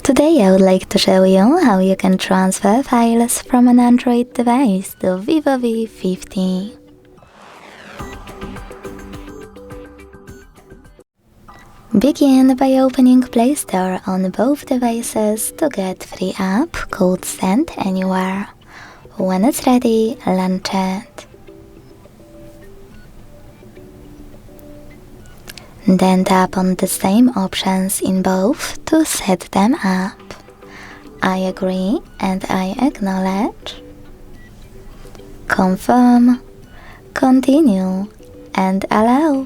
Today I would like to show you how you can transfer files from an Android device to VIVO V50. Begin by opening Play Store on both devices to get free app called Send Anywhere. When it's ready, launch it. Then tap on the same options in both to set them up. I agree and I acknowledge. Confirm, continue, and allow.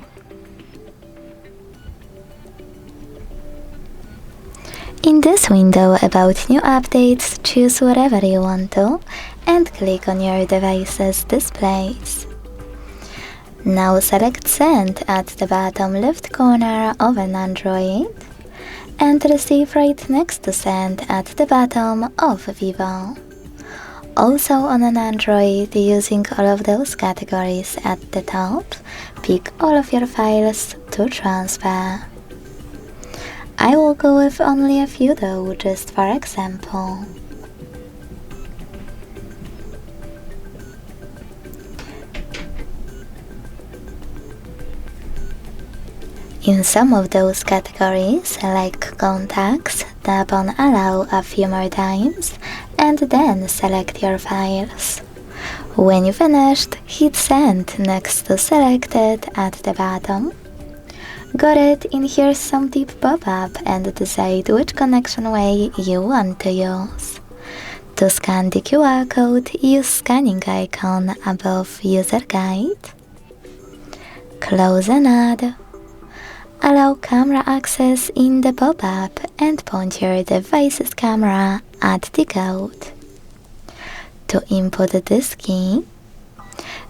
In this window about new updates, choose whatever you want to and click on your device's displays. Now select Send at the bottom left corner of an Android and Receive right next to Send at the bottom of Vivo. Also on an Android, using all of those categories at the top, pick all of your files to transfer. I will go with only a few though, just for example. In some of those categories, like contacts, tap on Allow a few more times and then select your files. When you finished, hit Send next to Selected at the bottom. Got it? In here's some tip pop-up and decide which connection way you want to use. To scan the QR code, use scanning icon above User Guide. Close and add. Allow camera access in the pop-up and point your device's camera at the code. To input this key,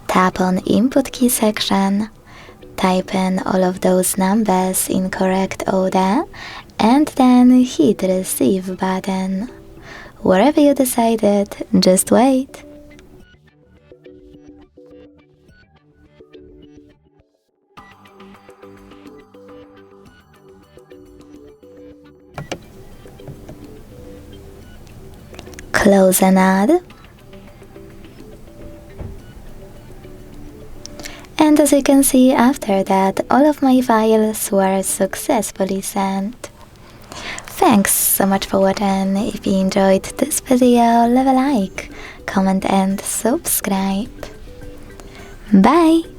tap on Input Key section, type in all of those numbers in correct order, and then hit Receive button. Wherever you decided, just wait. Close and add. And as you can see, after that, all of my files were successfully sent. Thanks so much for watching. If you enjoyed this video, leave a like, comment and subscribe. Bye!